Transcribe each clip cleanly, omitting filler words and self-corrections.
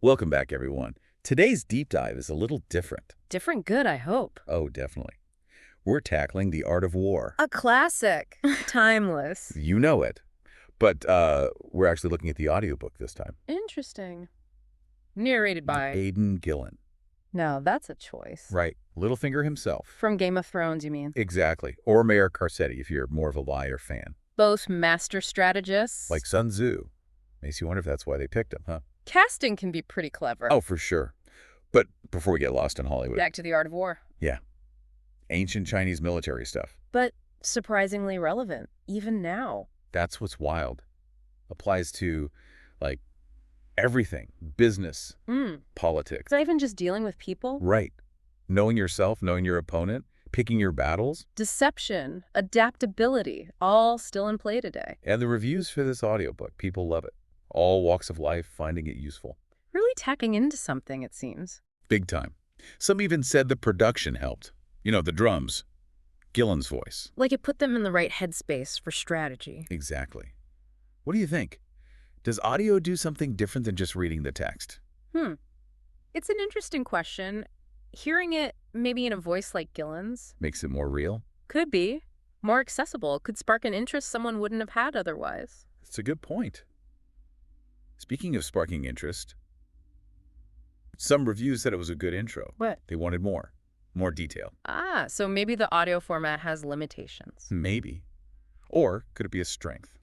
Welcome back, everyone. Today's deep dive is a little different. Different good, I hope. Oh, definitely. We're tackling the art of war. A classic. Timeless. You know it. But we're actually looking at the audiobook this time. Interesting. Narrated by... Aidan Gillen. Now, that's a choice. Right. Littlefinger himself. From Game of Thrones, you mean? Exactly. Or Mayor Carcetti, if you're more of a liar fan. Both master strategists. Like Sun Tzu. Makes you wonder if that's why they picked him, huh? Casting can be pretty clever. Oh, for sure. But before we get lost in Hollywood. Back to the art of war. Yeah. Ancient Chinese military stuff. But surprisingly relevant, even now. That's what's wild. Applies to, like, everything. Business, politics. Is that even just dealing with people? Right. Knowing yourself, knowing your opponent, picking your battles. Deception, adaptability, all still in play today. And the reviews for this audiobook, people love it. All walks of life finding it useful. Really tacking into something, it seems. Big time. Some even said the production helped. You know, the drums. Gillen's voice. Like it put them in the right headspace for strategy. Exactly. What do you think? Does audio do something different than just reading the text? It's an interesting question. Hearing it maybe in a voice like Gillen's Makes it more real? could be more accessible, could spark an interest someone wouldn't have had otherwise. It's a good point. Speaking of sparking interest, some reviews said it was a good intro. What? They wanted more. More detail. So maybe the audio format has limitations. Maybe. Or could it be a strength?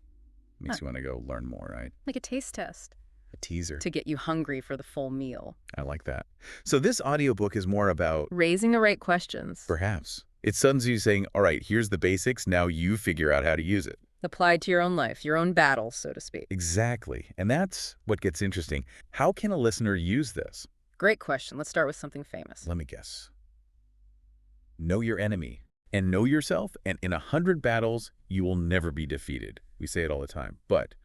Makes you want to go learn more, right? Like a taste test A teaser. to get you hungry for the full meal. I like that. So this audiobook is more about... Raising the right questions. Perhaps. It's Sun Tzu saying, all right, here's the basics, now you figure out how to use it. Applied to your own life, your own battle, so to speak. Exactly. And that's what gets interesting. How can a listener use this? Great question. Let's start with something famous. Let me guess. Know your enemy and know yourself, and in 100 battles, you will never be defeated. We say it all the time. But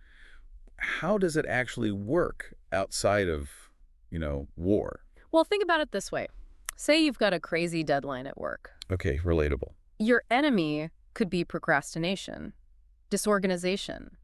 how does it actually work outside of, war? Well, think about it this way. Say you've got a crazy deadline at work. Okay, relatable. Your enemy could be procrastination, disorganization,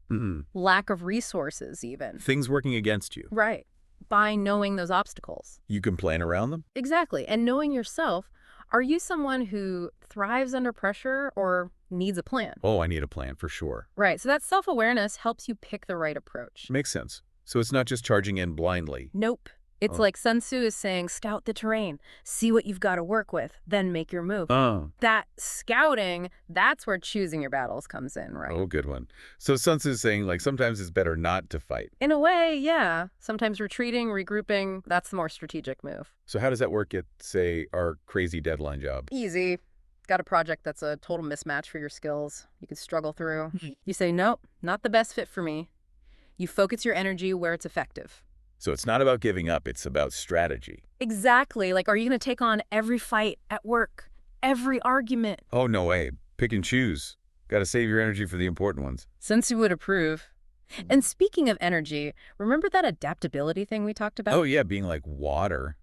lack of resources even. Things working against you. Right. By knowing those obstacles. You can plan around them? Exactly. And knowing yourself, are you someone who thrives under pressure or needs a plan? Oh, I need a plan for sure. Right. So that self-awareness helps you pick the right approach. Makes sense. So it's not just charging in blindly. Nope. It's like Sun Tzu is saying, scout the terrain, see what you've got to work with, then make your move. That scouting, that's where choosing your battles comes in, right? Oh, good one. So Sun Tzu is saying, like, sometimes it's better not to fight. In a way, yeah. Sometimes retreating, regrouping, that's the more strategic move. So how does that work at, say, our crazy deadline job? Easy. Got a project that's a total mismatch for your skills. You could struggle through. You say, nope, not the best fit for me. You focus your energy where it's effective. So it's not about giving up, it's about strategy. Exactly. Like, are you going to take on every fight at work? Every argument? Oh, no way. Pick and choose. Got to save your energy for the important ones. Sun Tzu would approve. And speaking of energy, remember that adaptability thing we talked about? Oh, yeah, being like water.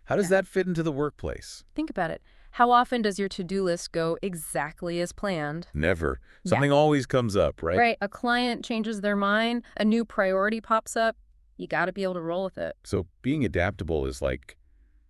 How does that fit into the workplace? Think about it. How often does your to-do list go exactly as planned? Never. Something always comes up, right? Right. A client changes their mind, a new priority pops up. You got to be able to roll with it. So being adaptable is like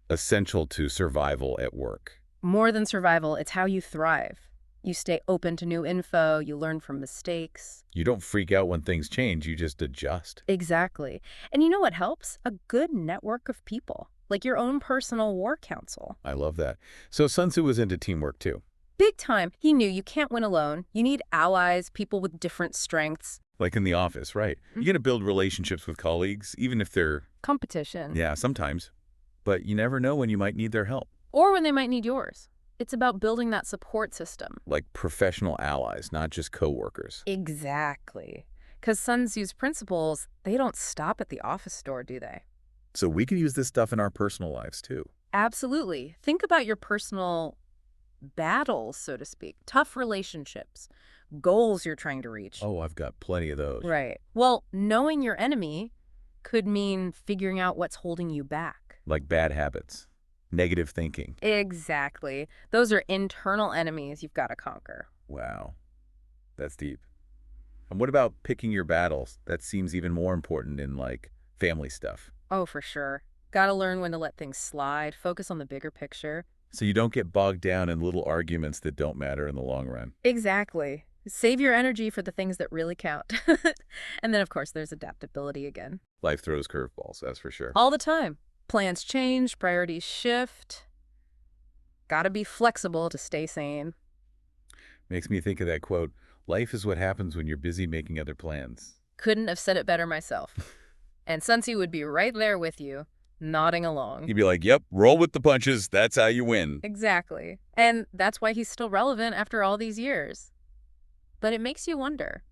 essential to survival at work. More than survival, it's how you thrive. You stay open to new info, you learn from mistakes. You don't freak out when things change, you just adjust. Exactly. And you know what helps? A good network of people, like your own personal war council. I love that. So Sun Tzu was into teamwork too. Big time. He knew you can't win alone. You need allies, people with different strengths. Like in the office, right? You're going to build relationships with colleagues, even if they're... Competition. Yeah, sometimes. But you never know when you might need their help. Or when they might need yours. It's about building that support system. Like professional allies, not just coworkers. Exactly. Because Sun Tzu's principles, they don't stop at the office door, do they? So we could use this stuff in our personal lives too. Absolutely. Think about your personal battles, so to speak. Tough relationships. Goals you're trying to reach. Oh, I've got plenty of those. Right. Well, knowing your enemy could mean figuring out what's holding you back. Like bad habits, negative thinking. Exactly. Those are internal enemies you've got to conquer. Wow, that's deep. And what about picking your battles? That seems even more important in, like, family stuff. Oh, for sure. Gotta learn when to let things slide, focus on the bigger picture. So you don't get bogged down in little arguments that don't matter in the long run. Exactly. Save your energy for the things that really count. And then, of course, there's adaptability again. Life throws curveballs, that's for sure. All the time. Plans change, priorities shift. Gotta be flexible to stay sane. Makes me think of that quote, life is what happens when you're busy making other plans. Couldn't have said it better myself. And Sun Tzu would be right there with you, nodding along. You'd be like, yep, roll with the punches, that's how you win. Exactly. And that's why he's still relevant after all these years. But it makes you wonder.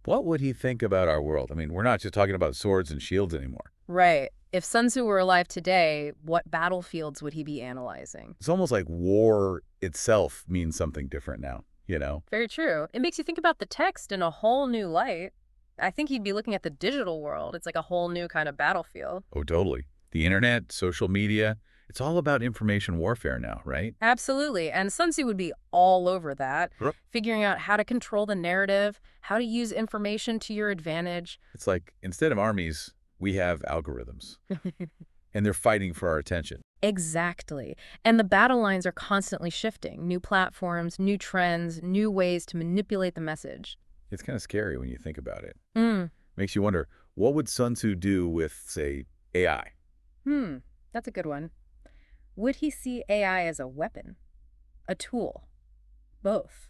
What would he think about our world? I mean, we're not just talking about swords and shields anymore. Right. If Sun Tzu were alive today, what battlefields would he be analyzing? It's almost like war itself means something different now, you know? Very true. It makes you think about the text in a whole new light. I think he'd be looking at the digital world. It's like a whole new kind of battlefield. Oh, totally. The internet, social media, it's all about information warfare now, right? Absolutely. And Sun Tzu would be all over that, Yep. figuring out how to control the narrative, how to use information to your advantage. It's like, instead of armies, we have algorithms. And they're fighting for our attention. Exactly. And the battle lines are constantly shifting. New platforms, new trends, new ways to manipulate the message. It's kind of scary when you think about it. Hmm. Makes you wonder, what would Sun Tzu do with, say, AI? That's a good one. Would he see AI as a weapon? A tool? Both?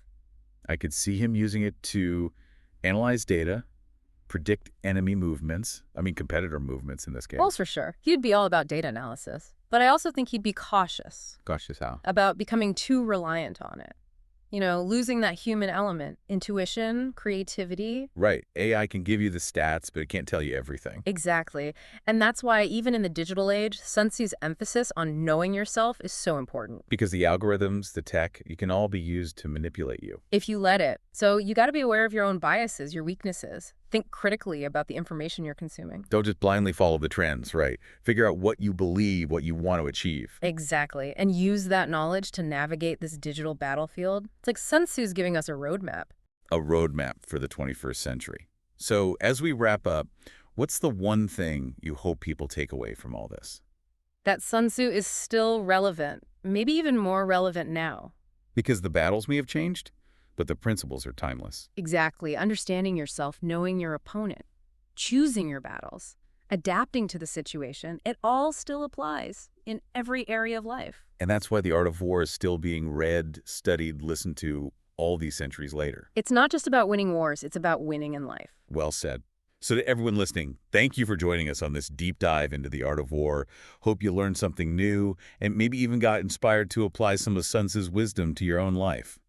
I could see him using it to analyze data, predict enemy movements, competitor movements in this case. Well, for sure. He'd be all about data analysis. But I also think he'd be cautious Gosh, just how? about becoming too reliant on it. You know, losing that human element, intuition, creativity. Right. AI can give you the stats, but it can't tell you everything. Exactly. And that's why even in the digital age, Sun Tzu's emphasis on knowing yourself is so important. Because the algorithms, the tech, it can all be used to manipulate you. If you let it. So you got to be aware of your own biases, your weaknesses. Think critically about the information you're consuming. Don't just blindly follow the trends, right? Figure out what you believe, what you want to achieve. Exactly. And use that knowledge to navigate this digital battlefield. It's like Sun Tzu's giving us a roadmap. A roadmap for the 21st century. So as we wrap up, what's the one thing you hope people take away from all this? That Sun Tzu is still relevant, maybe even more relevant now. Because the battles may have changed, but the principles are timeless. Exactly. Understanding yourself, knowing your opponent, choosing your battles, adapting to the situation, it all still applies in every area of life. And that's why the art of war is still being read, studied, listened to all these centuries later. It's not just about winning wars, it's about winning in life. Well said. So to everyone listening, thank you for joining us on this deep dive into the art of war. Hope you learned something new and maybe even got inspired to apply some of Sun Tzu's wisdom to your own life.